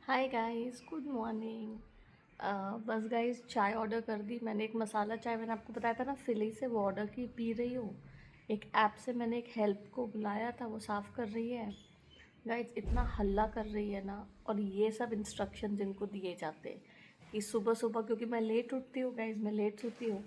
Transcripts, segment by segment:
Hi guys, good morning. बस guys, चाय order कर दी मैंने। एक मसाला चाय मैंने आपको बताया था ना, फिली से वो ऑर्डर की, पी रही हूँ। एक ऐप से मैंने एक हेल्प को बुलाया था, वो साफ़ कर रही है। गाइस इतना हल्ला कर रही है ना। और ये सब इंस्ट्रक्शन जिनको दिए जाते हैं कि सुबह सुबह, क्योंकि मैं लेट उठती हूँ गाइस, मैं लेट सोती हूँ।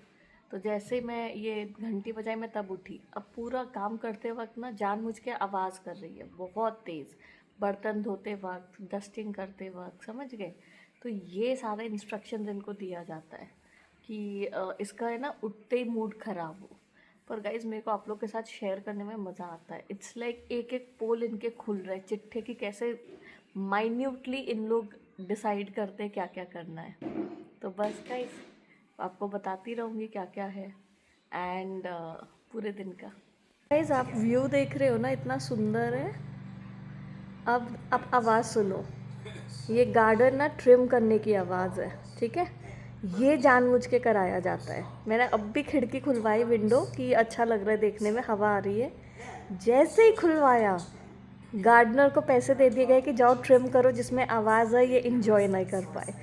तो जैसे ही मैं ये घंटी बजाई मैं तब उठी। अब पूरा काम करते वक्त ना जानबूझ के आवाज़ कर रही है बहुत तेज़, बर्तन धोते वक्त, डस्टिंग करते वक्त, समझ गए। तो ये सारा इंस्ट्रक्शन इनको दिया जाता है कि इसका है ना उठते ही मूड ख़राब हो। पर गाइज मेरे को आप लोग के साथ शेयर करने में मज़ा आता है। इट्स लाइक एक एक पोल इनके खुल रहे चिट्ठे की, कैसे माइन्यूटली इन लोग डिसाइड करते हैं क्या क्या करना है। तो बस गाइज आपको बताती रहूँगी क्या क्या है। एंड पूरे दिन का गाइज आप व्यू देख रहे हो ना, इतना सुंदर है। अब आवाज़ सुनो। ये गार्डन ना ट्रिम करने की आवाज़ है, ठीक है। ये जानबूझ के कराया जाता है। मैंने अब भी खिड़की खुलवाई, विंडो की, अच्छा लग रहा है देखने में, हवा आ रही है। जैसे ही खुलवाया, गार्डनर को पैसे दे दिए गए कि जाओ ट्रिम करो, जिसमें आवाज़ है ये इंजॉय नहीं कर पाए।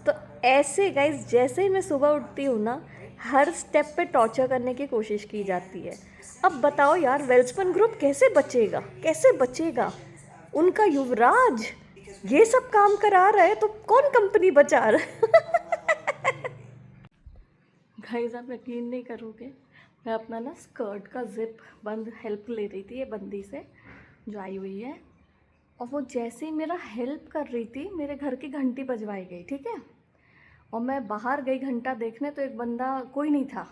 तो ऐसे गाइज जैसे ही मैं सुबह उठती हूँ ना, हर स्टेप पे टॉर्चर करने की कोशिश की जाती है। अब बताओ यार, वेल्सपन ग्रुप कैसे बचेगा, कैसे बचेगा? उनका युवराज ये सब काम करा रहा है तो कौन कंपनी बचा रहा है? गाइस आप यकीन नहीं करोगे, मैं अपना ना स्कर्ट का जिप बंद हेल्प ले रही थी ये बंदी से जो आई हुई है। और वो जैसे ही मेरा हेल्प कर रही थी, मेरे घर की घंटी बजवाई गई, ठीक है। और मैं बाहर गई घंटा देखने, तो एक बंदा कोई नहीं था।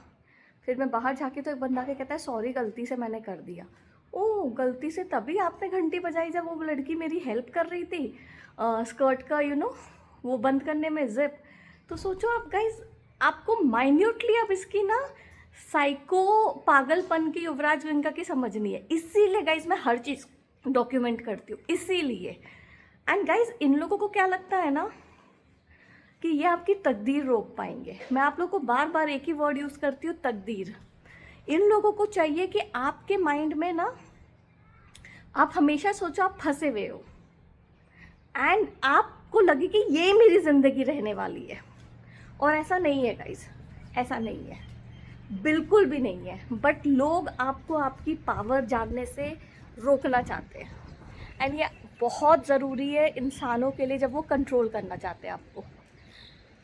फिर मैं बाहर जाके तो एक बंदा के कहता है सॉरी गलती से मैंने कर दिया। ओह, गलती से तभी आपने घंटी बजाई जब वो लड़की मेरी हेल्प कर रही थी स्कर्ट का वो बंद करने में जिप। तो सोचो आप गाइज, आपको माइन्यूटली अब इसकी ना साइको पागलपन की, युवराज वेंका की समझनी है। इसीलिए गाइज मैं हर चीज़ डॉक्यूमेंट करती हूँ, इसीलिए। एंड गाइज इन लोगों को क्या लगता है ना कि ये आपकी तकदीर रोक पाएंगे। मैं आप लोग को बार बार एक ही वर्ड यूज़ करती हूँ, तकदीर। इन लोगों को चाहिए कि आपके माइंड में ना आप हमेशा सोचो आप फंसे हुए हो, एंड आपको लगे कि ये मेरी ज़िंदगी रहने वाली है। और ऐसा नहीं है गाइज, ऐसा नहीं है, बिल्कुल भी नहीं है। बट लोग आपको आपकी पावर जानने से रोकना चाहते हैं। एंड ये बहुत ज़रूरी है इंसानों के लिए, जब वो कंट्रोल करना चाहते हैं आपको।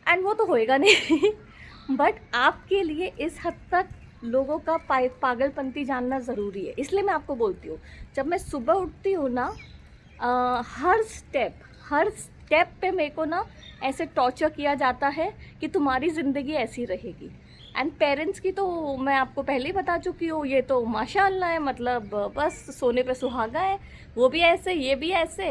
एंड वो तो होएगा नहीं बट आपके लिए इस हद तक लोगों का पागलपंती जानना ज़रूरी है। इसलिए मैं आपको बोलती हूँ, जब मैं सुबह उठती हूँ ना, हर स्टेप पे मेरे को ना ऐसे टॉर्चर किया जाता है कि तुम्हारी ज़िंदगी ऐसी रहेगी। एंड पेरेंट्स की तो मैं आपको पहले ही बता चुकी हूँ, ये तो माशाअल्लाह है, मतलब बस सोने पे सुहागा है। वो भी ऐसे, ये भी ऐसे।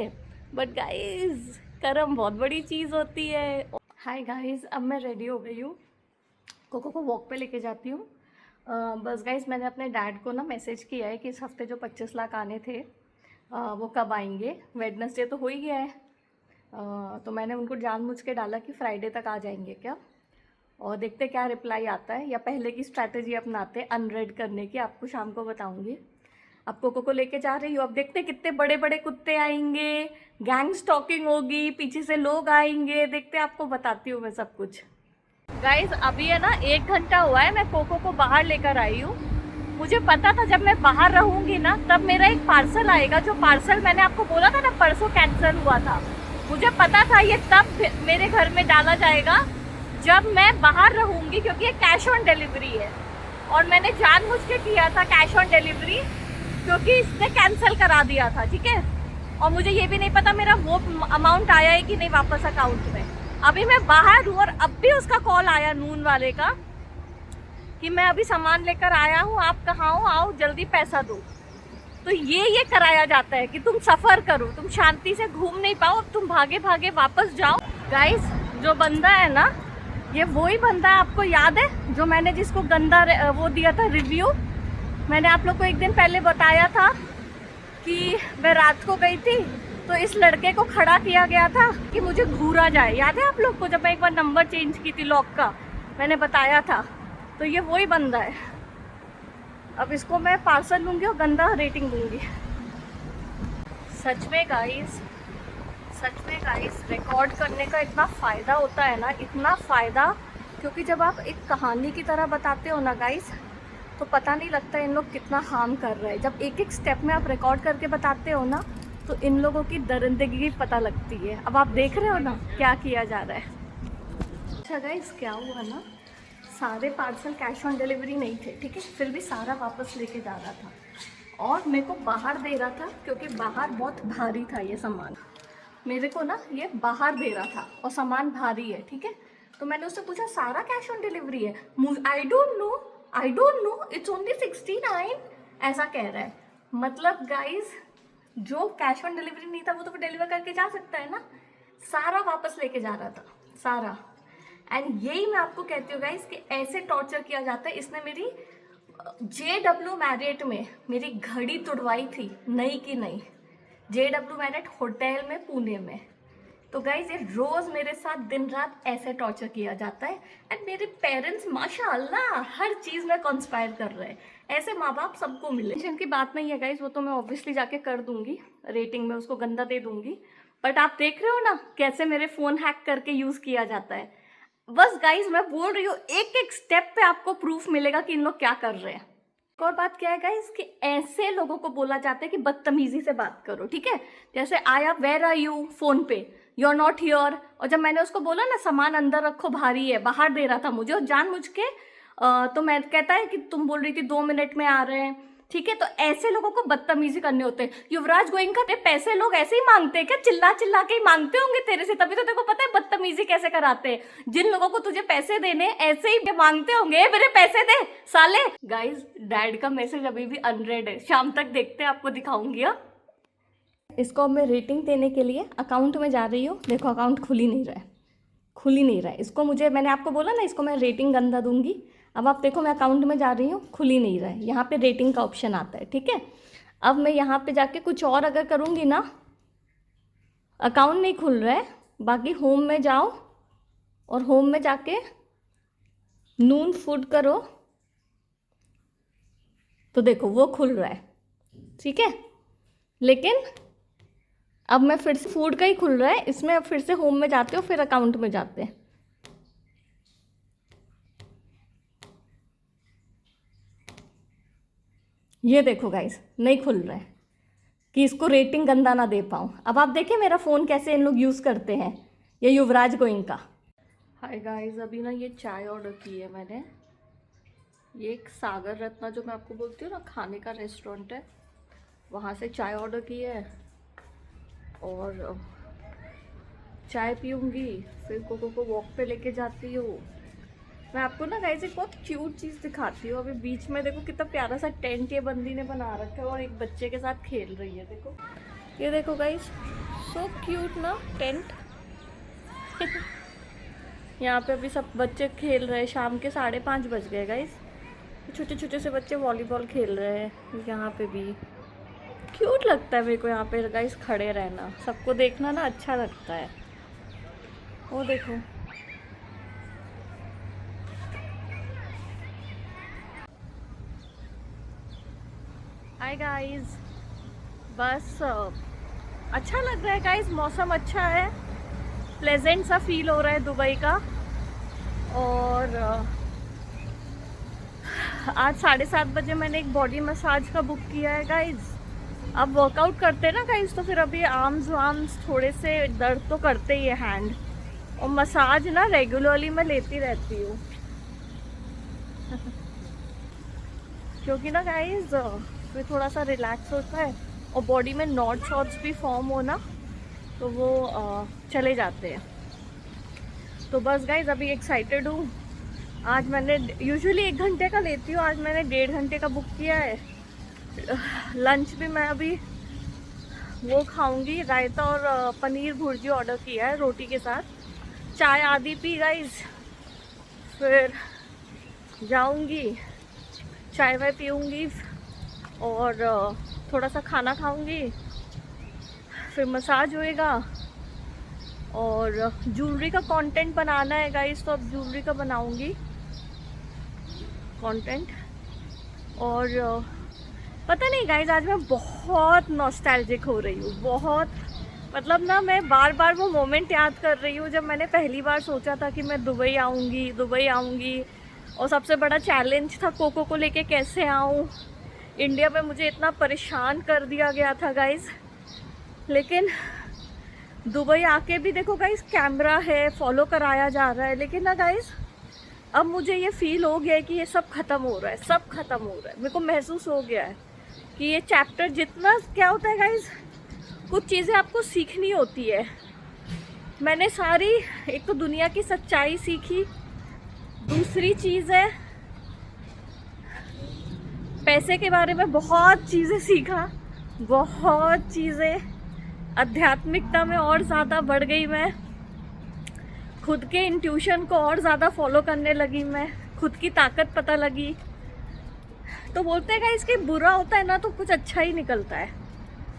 बट गाइस, कर्म बहुत बड़ी चीज़ होती है। हाय गाइस, अब मैं रेडी हो गई हूँ, कोको को वॉक पे लेके जाती हूँ। बस गाइस, मैंने अपने डैड को ना मैसेज किया है कि इस हफ्ते जो 25 लाख आने थे वो कब आएंगे। वेडनेसडे तो हो ही गया है। तो मैंने उनको जानबूझ के डाला कि फ्राइडे तक आ जाएंगे क्या। और देखते क्या रिप्लाई आता है, या पहले की स्ट्रैटेजी अपनाते अनरेड करने की, आपको शाम को बताऊंगी। अब कोको को लेके जा रही हूँ, अब देखते कितने बड़े बड़े कुत्ते आएंगे, गैंग स्टॉकिंग होगी, पीछे से लोग आएंगे, देखते आपको बताती हूँ मैं सब कुछ। गाइज अभी है ना 1 घंटा हुआ है, मैं कोको को बाहर लेकर आई हूँ। मुझे पता था जब मैं बाहर रहूंगी ना, तब मेरा एक पार्सल आएगा, जो पार्सल मैंने आपको बोला था ना परसों कैंसिल हुआ था। मुझे पता था ये तब मेरे घर में डाला जाएगा जब मैं बाहर रहूंगी, क्योंकि ये कैश ऑन डिलीवरी है। और मैंने जानबूझ के किया था कैश ऑन डिलीवरी, क्योंकि इसने कैंसिल करा दिया था, ठीक है। और मुझे ये भी नहीं पता मेरा वो अमाउंट आया है कि नहीं वापस अकाउंट में। अभी मैं बाहर हूँ और अब भी उसका कॉल आया नून वाले का कि मैं अभी सामान लेकर आया हूँ, आप कहाँ हो, आओ जल्दी पैसा दो। तो ये कराया जाता है कि तुम सफ़र करो, तुम शांति से घूम नहीं पाओ, अब तुम भागे भागे वापस जाओ। गाइस जो बंदा है ना, ये वही बंदा है, आपको याद है जो मैंने जिसको गंदा वो दिया था रिव्यू। मैंने आप लोग को एक दिन पहले बताया था कि मैं रात को गई थी, तो इस लड़के को खड़ा किया गया था कि मुझे घूरा जाए। याद है आप लोग को, जब मैं एक बार नंबर चेंज की थी लॉक का, मैंने बताया था। तो ये वही बंदा है। अब इसको मैं पार्सल लूँगी और गंदा रेटिंग दूँगी। सच में गाइस, सच में गाइस रिकॉर्ड करने का इतना फ़ायदा होता है ना, इतना फ़ायदा, क्योंकि जब आप एक कहानी की तरह बताते हो ना गाइस, तो पता नहीं लगता इन लोग कितना हार्म कर रहे हैं। जब एक एक स्टेप में आप रिकॉर्ड करके बताते हो ना, तो इन लोगों की दरिंदगी पता लगती है। अब आप देख रहे हो ना क्या किया जा रहा है। अच्छा गाइस, क्या हुआ ना, सारे पार्सल कैश ऑन डिलीवरी नहीं थे, ठीक है, फिर भी सारा वापस लेके जा रहा था और मेरे को बाहर दे रहा था, क्योंकि बाहर बहुत भारी था ये सामान। मेरे को ना ये बाहर दे रहा था और सामान भारी है, ठीक है। तो मैंने उससे पूछा सारा कैश ऑन डिलीवरी है? I don't know, it's only 69, ऐसा कह रहा है। मतलब गाइज, जो कैश ऑन डिलीवरी नहीं था वो तो डिलीवर करके जा सकता है ना, सारा वापस लेके जा रहा था, सारा। एंड यही मैं आपको कहती हूँ गाइज कि ऐसे टॉर्चर किया जाता है। इसने मेरी JW मैरियट में मेरी घड़ी तुड़वाई थी, नई की नई, JW मैरियट होटल में पुणे में। तो गाइज ये रोज मेरे साथ दिन रात ऐसे टॉर्चर किया जाता है। एंड मेरे पेरेंट्स माशाल्लाह हर चीज में कॉन्स्पायर कर रहे हैं। ऐसे माँ बाप सबको मिले, टेंशन की बात नहीं है गाइज, वो तो मैं ऑब्वियसली जाके कर दूंगी, रेटिंग में उसको गंदा दे दूंगी। बट आप देख रहे हो ना कैसे मेरे फोन हैक करके यूज किया जाता है। बस गाइज मैं बोल रही हूँ, एक एक स्टेप पे आपको प्रूफ मिलेगा कि इन लोग क्या कर रहे हैं। एक और बात क्या है गाइज कि ऐसे लोगों को बोला जाता है कि बदतमीजी से बात करो, ठीक है। जैसे आया वेयर आर यू, फोन पे यू आर नॉट हियर। और जब मैंने उसको बोला ना सामान अंदर रखो भारी है, बाहर दे रहा था मुझे और जानबूझ के, तो मैं कहता है कि तुम बोल रही थी 2 मिनट में आ रहे हैं, ठीक है। तो ऐसे लोगों को बदतमीजी करने होते हैं। युवराज गोइंका के पैसे लोग ऐसे ही मांगते हैं क्या? चिल्ला चिल्ला के ही मांगते होंगे तेरे से, तभी तो तेरे को पता है बदतमीजी कैसे कराते हैं। जिन लोगों को तुझे पैसे देने ऐसे ही मांगते होंगे, मेरे पैसे दे साले। गाइज डैड का मैसेज अभी भी अनरेड है, शाम तक देखते हैं, आपको दिखाऊंगी। इसको अब मैं रेटिंग देने के लिए अकाउंट में जा रही हूँ। देखो अकाउंट खुल ही नहीं रहा है, इसको मुझे, मैंने आपको बोला ना इसको मैं रेटिंग गंदा दूंगी। अब आप देखो मैं अकाउंट में जा रही हूँ, खुल ही नहीं रहा है। यहाँ पे रेटिंग का ऑप्शन आता है, ठीक है। अब मैं यहाँ पे जाके कुछ और अगर करूँगी ना, अकाउंट नहीं खुल रहा है। बाकी होम में जाओ और होम में जाके नून फूड करो, तो देखो वो खुल रहा है, ठीक है। लेकिन अब मैं फिर से फूड का ही खुल रहा है, इसमें अब फिर से होम में जाते हो, फिर अकाउंट में जाते हैं। ये देखो गाइस नहीं खुल रहा है, कि इसको रेटिंग गंदा ना दे पाऊँ। अब आप देखिए मेरा फ़ोन कैसे इन लोग यूज़ करते हैं, ये युवराज गोइंका। हाय गाइस, अभी ना ये चाय ऑर्डर की है मैंने। ये एक सागर रत्ना, जो मैं आपको बोलती हूँ ना खाने का रेस्टोरेंट है, वहाँ से चाय ऑर्डर की है। और चाय पीऊँगी, फिर कोको को वॉक पे लेके जाती हूँ। मैं आपको ना गाइस एक बहुत क्यूट चीज़ दिखाती हूँ। अभी बीच में देखो कितना प्यारा सा टेंट ये बंदी ने बना रखा है और एक बच्चे के साथ खेल रही है। देखो ये देखो गाइस, सो क्यूट ना टेंट। यहाँ पे अभी सब बच्चे खेल रहे हैं, शाम के 5:30 बज गए गाइस। छोटे छोटे से बच्चे वॉलीबॉल खेल रहे हैं। यहाँ पे भी क्यूट लगता है मेरे को यहाँ पे गाइस खड़े रहना, सबको देखना ना अच्छा लगता है। वो देखो हाय गाइस, बस अच्छा लग रहा है गाइस, मौसम अच्छा है, प्लेजेंट सा फील हो रहा है दुबई का। और आज 7:30 बजे मैंने एक बॉडी मसाज का बुक किया है गाइस। अब वर्कआउट करते हैं ना गाइस, तो फिर अभी आर्म्स वार्म्स थोड़े से दर्द तो करते ही है, हैंड। और मसाज ना रेगुलरली मैं लेती रहती हूँ। क्योंकि ना गाइस फिर थोड़ा सा रिलैक्स होता है और बॉडी में नॉट शॉट्स भी फॉर्म हो ना, तो वो चले जाते हैं। तो बस गाइज अभी एक्साइटेड हूँ। आज मैंने यूजुअली 1 घंटे का लेती हूँ, आज मैंने 1.5 घंटे का बुक किया है। लंच भी मैं अभी वो खाऊंगी, रायता और पनीर भुर्जी ऑर्डर किया है रोटी के साथ। चाय आधी पी गाइज, फिर जाऊंगी चाय वाय पीऊँगी और थोड़ा सा खाना खाऊंगी, फिर मसाज होएगा। और ज्वेलरी का कंटेंट बनाना है गाइस, तो अब ज्वेलरी का बनाऊंगी कंटेंट। और पता नहीं गाइस, आज मैं बहुत नॉस्टैल्जिक हो रही हूँ, बहुत। मतलब ना मैं बार बार वो मोमेंट याद कर रही हूँ जब मैंने पहली बार सोचा था कि मैं दुबई आऊँगी। और सबसे बड़ा चैलेंज था कोको को लेके कैसे आऊँ। इंडिया में मुझे इतना परेशान कर दिया गया था गाइज़, लेकिन दुबई आके भी देखो गाइज़ कैमरा है, फॉलो कराया जा रहा है, लेकिन ना गाइज़ अब मुझे ये फील हो गया है कि ये सब ख़त्म हो रहा है, सब ख़त्म हो रहा है। मेरे को महसूस हो गया है कि ये चैप्टर जितना क्या होता है गाइज़, कुछ चीज़ें आपको सीखनी होती है। मैंने सारी, एक तो दुनिया की सच्चाई सीखी, दूसरी चीज़ है पैसे के बारे में बहुत चीज़ें सीखा, बहुत चीज़ें, आध्यात्मिकता में और ज़्यादा बढ़ गई मैं, खुद के इंट्यूशन को और ज़्यादा फॉलो करने लगी मैं, खुद की ताकत पता लगी। तो बोलते हैं कि इसके बुरा होता है ना तो कुछ अच्छा ही निकलता है,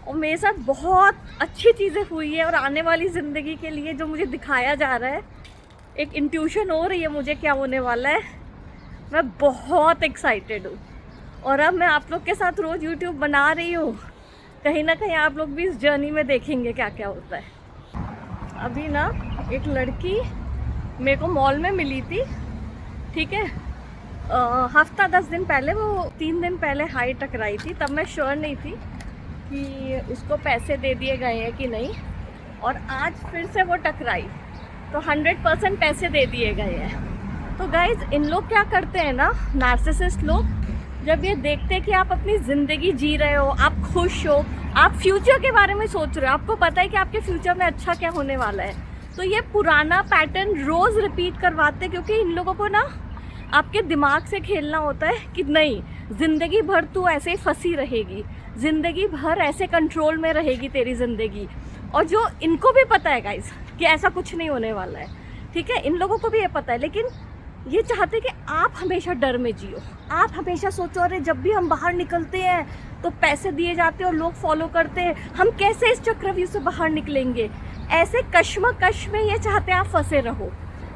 और मेरे साथ बहुत अच्छी चीज़ें हुई है। और आने वाली ज़िंदगी के लिए जो मुझे दिखाया जा रहा है, एक इंट्यूशन हो रही है मुझे क्या होने वाला है, मैं बहुत एक्साइटेड हूँ। और अब मैं आप लोग के साथ रोज़ यूट्यूब बना रही हूँ, कहीं ना कहीं आप लोग भी इस जर्नी में देखेंगे क्या क्या होता है। अभी ना एक लड़की मेरे को मॉल में मिली थी, ठीक है, हफ्ता 10 दिन पहले, वो 3 दिन पहले हाई टकराई थी। तब मैं श्योर नहीं थी कि उसको पैसे दे दिए गए हैं कि नहीं, और आज फिर से वो टकराई तो 100% पैसे दे दिए गए हैं। तो गाइज इन लोग क्या करते हैं ना, नार्सिसिस्ट लोग, जब ये देखते हैं कि आप अपनी ज़िंदगी जी रहे हो, आप खुश हो, आप फ्यूचर के बारे में सोच रहे हो, आपको पता है कि आपके फ्यूचर में अच्छा क्या होने वाला है, तो ये पुराना पैटर्न रोज़ रिपीट करवाते, क्योंकि इन लोगों को ना आपके दिमाग से खेलना होता है कि नहीं, ज़िंदगी भर तू ऐसे ही फंसी रहेगी, ज़िंदगी भर ऐसे कंट्रोल में रहेगी तेरी ज़िंदगी। और जो इनको भी पता है गाइस कि ऐसा कुछ नहीं होने वाला है, ठीक है, इन लोगों को भी ये पता है, लेकिन ये चाहते कि आप हमेशा डर में जियो, आप हमेशा सोचो अरे जब भी हम बाहर निकलते हैं तो पैसे दिए जाते हैं और लोग फॉलो करते हैं, हम कैसे इस चक्रव्यूह से बाहर निकलेंगे। ऐसे कश्मकश में ये चाहते हैं आप फंसे रहो,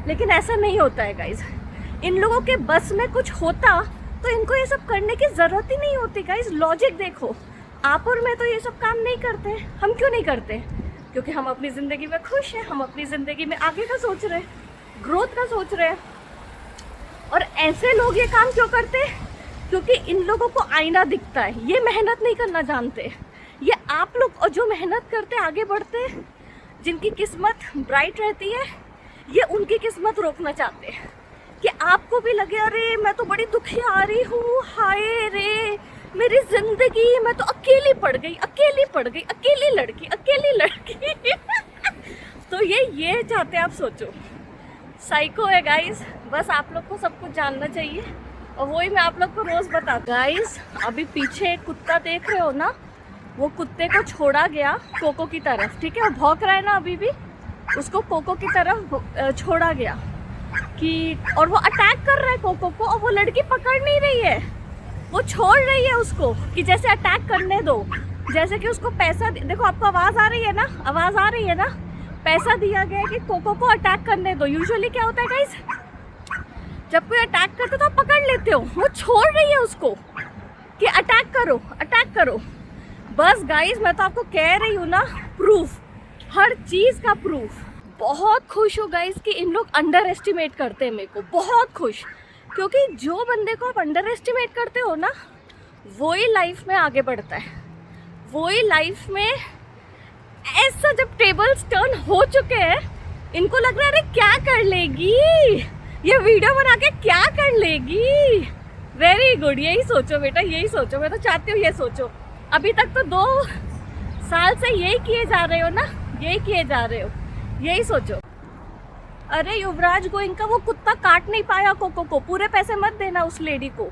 लेकिन ऐसा नहीं होता है गाइज। इन लोगों के बस में कुछ होता तो इनको ये सब करने की ज़रूरत ही नहीं होती गाइज। लॉजिक देखो, आप और मैं तो ये सब काम नहीं करते। हम क्यों नहीं करते? क्योंकि हम अपनी ज़िंदगी में खुश हैं, हम अपनी ज़िंदगी में आगे का सोच रहे हैं, ग्रोथ का सोच रहे हैं। और ऐसे लोग ये काम क्यों करते हैं? क्योंकि इन लोगों को आईना दिखता है, ये मेहनत नहीं करना जानते। ये आप लोग और जो मेहनत करते आगे बढ़ते, जिनकी किस्मत ब्राइट रहती है, ये उनकी किस्मत रोकना चाहते हैं कि आपको भी लगे अरे मैं तो बड़ी दुखी आ रही हूँ, हाय रे मेरी ज़िंदगी, मैं तो अकेली पड़ गई, अकेली लड़की तो ये चाहते हैं आप। सोचो, साइको है गाइस। बस आप लोग को सब कुछ जानना चाहिए, और वही मैं आप लोग को रोज़ बता। गाइस अभी पीछे एक कुत्ता देख रहे हो ना, वो कुत्ते को छोड़ा गया कोको की तरफ, ठीक है, वो भौंक रहा है ना अभी भी, उसको कोको की तरफ छोड़ा गया कि, और वो अटैक कर रहा है कोको को, और वो लड़की पकड़ नहीं रही है, वो छोड़ रही है उसको कि जैसे अटैक करने दो, जैसे कि उसको पैसा देखो, आपको आवाज़ आ रही है ना, आवाज़ आ रही है ना, पैसा दिया गया है कि कोको को अटैक करने दो। यूजुअली क्या होता है गाइस, जब कोई अटैक करते तो आप पकड़ लेते हो, वो छोड़ रही है उसको कि अटैक करो। बस गाइस मैं तो आपको कह रही हूँ ना, प्रूफ, हर चीज़ का प्रूफ। बहुत खुश हो गाइस कि इन लोग अंडर एस्टिमेट करते हैं मेरे को, बहुत खुश, क्योंकि जो बंदे को आप अंडर एस्टिमेट करते हो ना, वही लाइफ में आगे बढ़ता है, वही लाइफ में ऐसा जब टेबल्स टर्न हो चुके हैं, इनको लग रहा है अरे क्या कर लेगी ये, वीडियो बना के क्या कर लेगी। वेरी गुड, यही सोचो बेटा, यही सोचो, मैं तो चाहती हूँ ये सोचो। अभी तक तो 2 साल से यही किए जा रहे हो ना, यही किए जा रहे हो, यही सोचो। अरे युवराज गोइंग का वो कुत्ता काट नहीं पाया कोको को, पूरे पैसे मत देना उस लेडी को,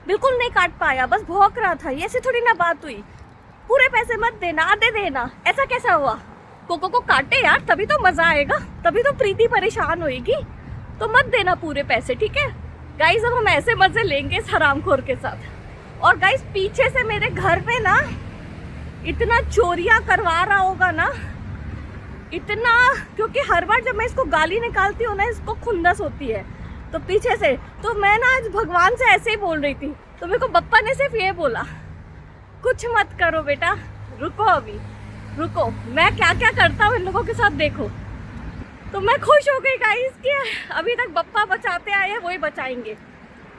बिल्कुल नहीं काट पाया, बस भौंक रहा था, ये ऐसी थोड़ी ना बात हुई, पूरे पैसे मत देना, आधे देना, ऐसा कैसा हुआ? कोको को काटे यार, तभी तो मज़ा आएगा, तभी तो प्रीति परेशान होएगी, तो मत देना पूरे पैसे, ठीक है गाइस। अब हम ऐसे मज़े लेंगे इस हरामखोर के साथ। और गाइस पीछे से मेरे घर पे ना इतना चोरियां करवा रहा होगा ना, इतना, क्योंकि हर बार जब मैं इसको गाली निकालती हूँ ना, इसको खुंदस होती है, तो पीछे से, तो मैं ना आज भगवान से ऐसे ही बोल रही थी, तो मेरे को बप्पा ने सिर्फ ये बोला, कुछ मत करो बेटा, रुको अभी, रुको, मैं क्या क्या करता हूँ इन लोगों के साथ देखो। तो मैं खुश हो गई गाइस कि अभी तक बप्पा बचाते आए हैं, वही बचाएंगे।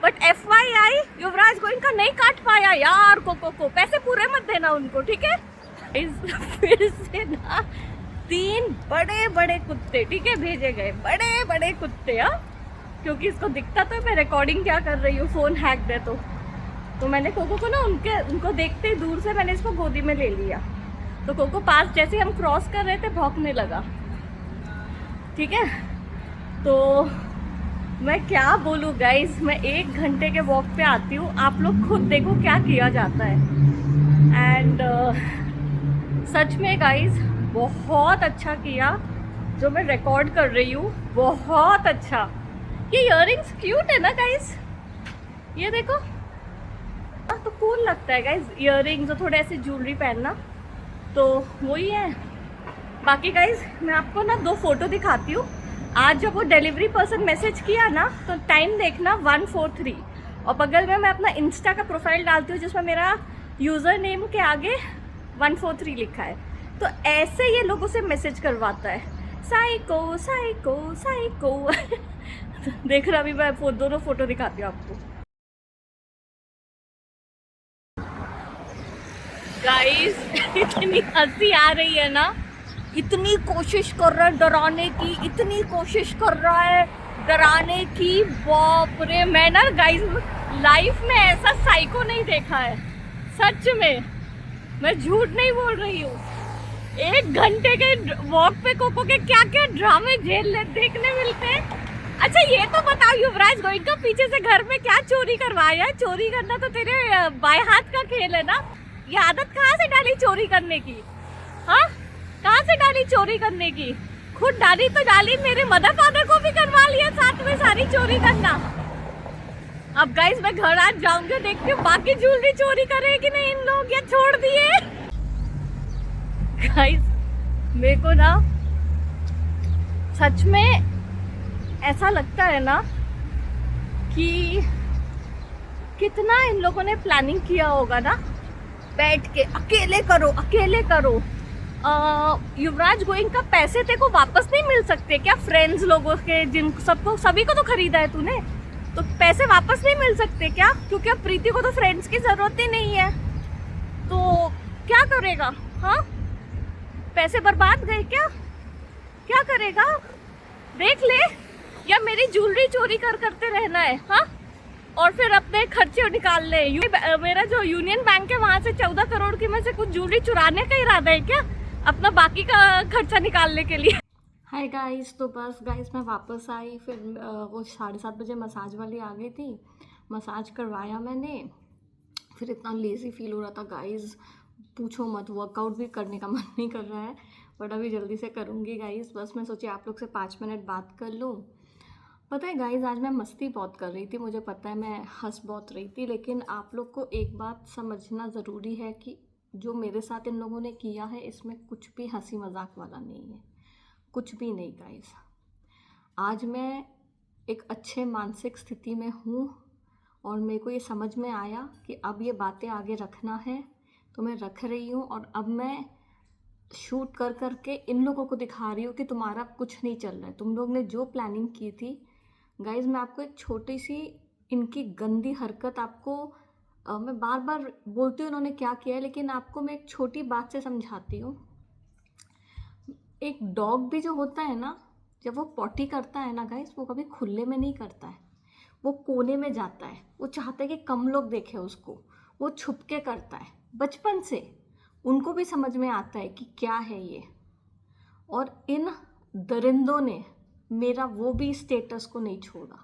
बट FYI युवराज गोइंका नहीं काट पाया यार कोको को। पैसे पूरे मत देना उनको, ठीक है। फिर से ना 3 बड़े बड़े कुत्ते, ठीक है, भेजे गए, बड़े बड़े कुत्ते। हाँ, क्योंकि इसको दिखता तो मैं रिकॉर्डिंग क्या कर रही हूँ, फोन हैक्ड है। तो मैंने कोको को ना उनको देखते ही दूर से मैंने इसको गोदी में ले लिया। तो कोको पास जैसे हम क्रॉस कर रहे थे भौंकने लगा, ठीक है। तो मैं क्या बोलूँ गाइस, मैं 1 घंटे के वॉक पे आती हूँ, आप लोग खुद देखो क्या किया जाता है। एंड सच में गाइस बहुत अच्छा किया जो मैं रिकॉर्ड कर रही हूँ, बहुत अच्छा। ये इयररिंग्स क्यूट है ना गाइस, ये देखो। तो कूल लगता है गाइस इयररिंग्स और थोड़े ऐसे ज्वेलरी पहनना, तो वही है। बाकी गाइस मैं आपको ना 2 फोटो दिखाती हूँ। आज जब वो डिलीवरी पर्सन मैसेज किया ना, तो टाइम देखना 1:43, और बगल में मैं अपना इंस्टा का प्रोफाइल डालती हूँ जिसमें मेरा यूज़र नेम के आगे 143 लिखा है। तो ऐसे ये लोगों से मैसेज करवाता है, साइको साइको साइको। देख रहा, अभी मैं दोनों फोटो दिखाती हूँ आपको। गाइस इतनी हंसी आ रही है ना, इतनी कोशिश कर रहा है डराने की, इतनी कोशिश कर रहा है डराने की, बाप रे। मैं ना गाइस लाइफ में ऐसा साइको नहीं देखा है, सच में, मैं झूठ नहीं बोल रही हूँ। 1 घंटे के वॉक पे कोको के क्या क्या ड्रामे देखने मिलते हैं। अच्छा ये तो बताओ युवराज गोइंका पीछे से घर में क्या चोरी करवाया? चोरी करना तो तेरे बाएं हाथ का खेल है ना। ये आदत कहाँ से डाली चोरी करने की? हाँ, कहाँ से डाली चोरी करने की? खुद डाली तो डाली, मेरे मदर फादर को भी करवा लिया साथ में सारी चोरी करना। अब गाइस मैं घर आज जाऊंगी, देखती हूँ बाकी ज्वेलरी चोरी करे कि नहीं इन लोग, या छोड़ दिए। गाइस मेरे को ना सच में ऐसा लगता है ना कि कितना इन लोगों ने प्लानिंग किया होगा ना, बैठ के अकेले करो अकेले करो। युवराज गोइंका पैसे तेरे को वापस नहीं मिल सकते क्या? फ्रेंड्स लोगों के जिन सबको सभी को तो खरीदा है तूने, तो पैसे वापस नहीं मिल सकते क्या? क्योंकि अब प्रीति को तो फ्रेंड्स की जरूरत ही नहीं है, तो क्या करेगा? हाँ, पैसे बर्बाद गए क्या? क्या करेगा? देख ले, या मेरी ज्वेलरी चोरी करते रहना है? हाँ, और फिर अपने खर्चे निकाल ले। मेरा जो यूनियन बैंक है वहां से 14 करोड़ की में से कुछ ज्वेलरी चुराने का इरादा है क्या, अपना बाकी का खर्चा निकालने के लिए? हाय गाइस, तो बस गाइस मैं वापस आई, फिर वो 7:30 बजे मसाज वाली आ गई थी, मसाज करवाया मैंने। फिर इतना लेज़ी फील हो रहा था गाइस, पूछो मत, वर्कआउट भी करने का मन नहीं कर रहा है, बट अभी जल्दी से करूँगी गाइस। बस मैं सोची आप लोग से 5 मिनट बात कर लूँ। पता है गाइस आज मैं मस्ती बहुत कर रही थी, मुझे पता है मैं हंस बहुत रही थी, लेकिन आप लोग को एक बात समझना ज़रूरी है कि जो मेरे साथ इन लोगों ने किया है इसमें कुछ भी हंसी मजाक वाला नहीं है, कुछ भी नहीं गाइस। आज मैं एक अच्छे मानसिक स्थिति में हूँ और मेरे को ये समझ में आया कि अब ये बातें आगे रखना है, तो मैं रख रही हूँ। और अब मैं शूट कर के इन लोगों को दिखा रही हूँ कि तुम्हारा कुछ नहीं चल रहा है, तुम लोग ने जो प्लानिंग की थी। गाइज मैं आपको एक छोटी सी इनकी गंदी हरकत आपको मैं बार बार बोलती हूँ इन्होंने क्या किया है, लेकिन आपको मैं एक छोटी बात से समझाती हूँ। एक डॉग भी जो होता है ना, जब वो पॉटी करता है ना गाइज, वो कभी खुले में नहीं करता है, वो कोने में जाता है, वो चाहता है कि कम लोग देखें उसको, वो छुप के करता है। बचपन से उनको भी समझ में आता है कि क्या है ये। और इन दरिंदों ने मेरा वो भी स्टेटस को नहीं छोड़ा,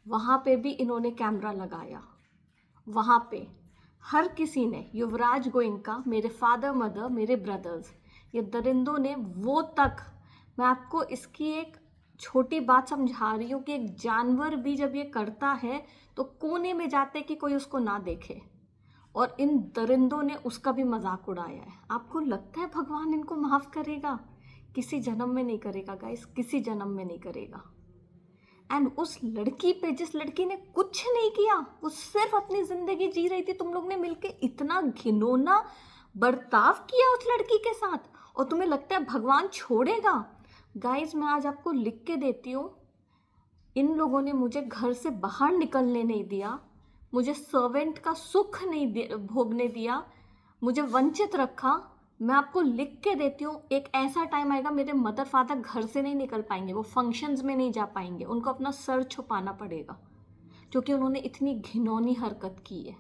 वहाँ पे भी इन्होंने कैमरा लगाया, वहाँ पे हर किसी ने, युवराज गोइंका, मेरे फादर मदर, मेरे ब्रदर्स, ये दरिंदों ने वो तक। मैं आपको इसकी एक छोटी बात समझा रही हूँ कि एक जानवर भी जब ये करता है तो कोने में जाते कि कोई उसको ना देखे, और इन दरिंदों ने उसका भी मजाक उड़ाया है। आपको लगता है भगवान इनको माफ़ करेगा? किसी जन्म में नहीं करेगा गाइस, किसी जन्म में नहीं करेगा। एंड उस लड़की पे, जिस लड़की ने कुछ नहीं किया, वो सिर्फ अपनी ज़िंदगी जी रही थी, तुम लोग ने मिलके इतना घिनौना बर्ताव किया उस लड़की के साथ, और तुम्हें लगता है भगवान छोड़ेगा? गाइज मैं आज आपको लिख के देती हूँ, इन लोगों ने मुझे घर से बाहर निकलने नहीं दिया, मुझे सर्वेंट का सुख नहीं भोगने दिया, मुझे वंचित रखा। मैं आपको लिख के देती हूँ, एक ऐसा टाइम आएगा मेरे मदर फादर घर से नहीं निकल पाएंगे, वो फंक्शंस में नहीं जा पाएंगे, उनको अपना सर छुपाना पड़ेगा क्योंकि उन्होंने इतनी घिनौनी हरकत की है।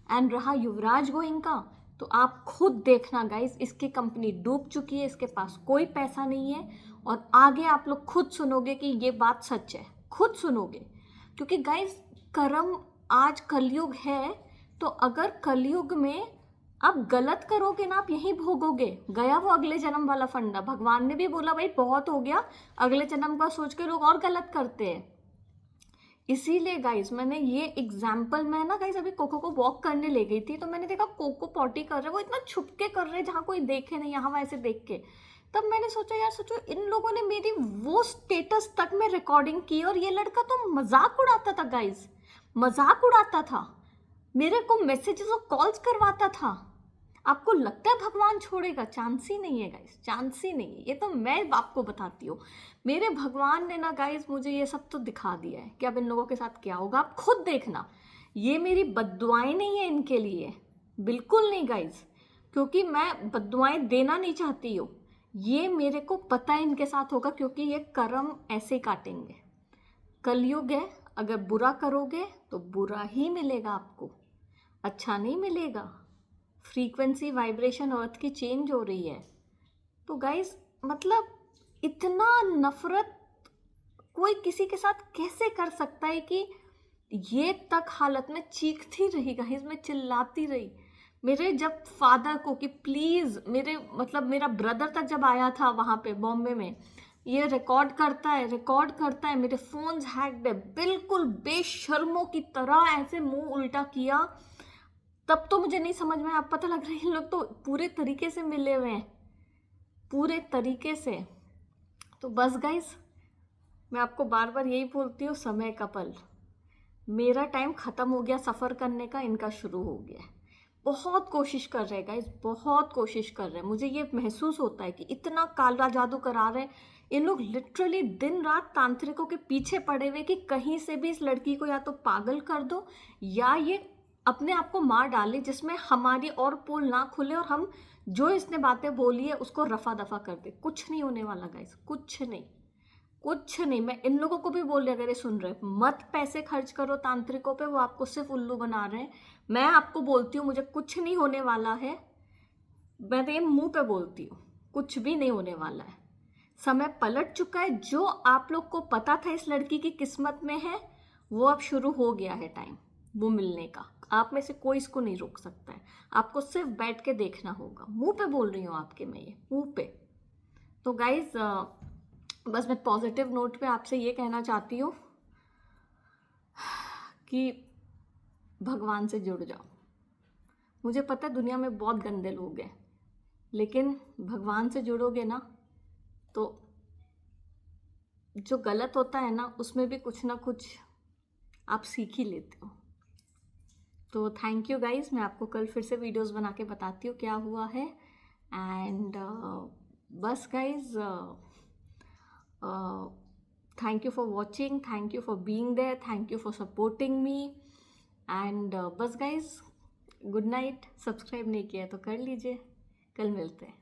एंड रहा युवराज गोइंग का, तो आप खुद देखना गाइज, इसकी कंपनी डूब चुकी है, इसके पास कोई पैसा नहीं है, और आगे आप लोग खुद सुनोगे कि ये बात सच है, खुद सुनोगे। क्योंकि गाइज कर्म आज कलयुग है, तो अगर कलयुग में आप गलत करोगे ना, आप यहीं भोगोगे। गया वो अगले जन्म वाला फंडा। भगवान ने भी बोला भाई बहुत हो गया, अगले जन्म का सोच के लोग और गलत करते हैं। इसीलिए गाइज मैंने ये एग्जाम्पल, मैं ना गाइज अभी कोको को वॉक करने ले गई थी, तो मैंने देखा कोको पॉटी कर रहे, वो इतना छुप के कर रहे जहाँ कोई देखे नहीं, यहाँ वैसे देख के। तब मैंने सोचा यार, सोचो इन लोगों ने मेरी वो स्टेटस तक में रिकॉर्डिंग की, और ये लड़का तो मजाक उड़ाता था गाइज, मजाक उड़ाता था, मेरे को मैसेजेस और कॉल्स करवाता था। आपको लगता है भगवान छोड़ेगा? चांस ही नहीं है गाइस, चांस ही नहीं है। ये तो मैं आपको बताती हूँ, मेरे भगवान ने ना गाइस मुझे ये सब तो दिखा दिया है कि अब इन लोगों के साथ क्या होगा, आप खुद देखना। ये मेरी बद्दुआएं नहीं है इनके लिए, बिल्कुल नहीं गाइस, क्योंकि मैं बद्दुआएं देना नहीं चाहती हूँ। ये मेरे को पता है इनके साथ होगा, क्योंकि ये कर्म ऐसे ही काटेंगे। कलयुग है, अगर बुरा करोगे तो बुरा ही मिलेगा आपको, अच्छा नहीं मिलेगा। फ्रीक्वेंसी वाइब्रेशन अर्थ की चेंज हो रही है। तो गाइस मतलब इतना नफरत कोई किसी के साथ कैसे कर सकता है कि ये तक हालत में चीखती रही गाइस, मैं चिल्लाती रही मेरे जब फादर को कि प्लीज़, मेरे मतलब मेरा ब्रदर तक जब आया था वहाँ पे बॉम्बे में, ये रिकॉर्ड करता है, मेरे फोन्स हैक्ड है, बिल्कुल बेशर्मों की तरह ऐसे मुंह उल्टा किया। तब तो मुझे नहीं समझ में, आप पता लग रहा है इन लोग तो पूरे तरीके से मिले हुए हैं, पूरे तरीके से। तो बस गाइस मैं आपको बार बार यही बोलती हूँ, समय का पल, मेरा टाइम ख़त्म हो गया सफ़र करने का, इनका शुरू हो गया है। बहुत कोशिश कर रहे हैं गाइस, बहुत कोशिश कर रहे हैं। मुझे ये महसूस होता है कि इतना काला जादू करा रहे हैं इन लोग, लिटरली दिन रात तांत्रिकों के पीछे पड़े हुए कि कहीं से भी इस लड़की को या तो पागल कर दो या ये अपने आप को मार डाले, जिसमें हमारी और पोल ना खुले और हम जो इसने बातें बोली है उसको रफा दफा कर दे। कुछ नहीं होने वाला गाइस, कुछ नहीं, कुछ नहीं। मैं इन लोगों को भी बोल रही, अगर ये सुन रहे, मत पैसे खर्च करो तांत्रिकों पे, वो आपको सिर्फ उल्लू बना रहे हैं। मैं आपको बोलती हूँ मुझे कुछ नहीं होने वाला है, मैं तो ये मुंह पे बोलती हूँ, कुछ भी नहीं होने वाला है। समय पलट चुका है, जो आप लोग को पता था इस लड़की की किस्मत में है, वो अब शुरू हो गया है टाइम वो मिलने का। आप में से कोई इसको नहीं रोक सकता है, आपको सिर्फ बैठ के देखना होगा। मुंह पे बोल रही हूँ आपके, मैं ये मुंह पे। तो गाइज बस मैं पॉजिटिव नोट पे आपसे ये कहना चाहती हूँ कि भगवान से जुड़ जाओ। मुझे पता है दुनिया में बहुत गंदे लोग हैं, लेकिन भगवान से जुड़ोगे ना तो जो गलत होता है ना उसमें भी कुछ ना कुछ आप सीख ही लेते हो। तो थैंक यू गाइज, मैं आपको कल फिर से वीडियोस बना के बताती हूँ क्या हुआ है। एंड बस guys thank you for watching, thank you for being there, thank you for supporting me. And बस गाइज गुड नाइट। सब्सक्राइब नहीं किया तो कर लीजिए, कल मिलते हैं।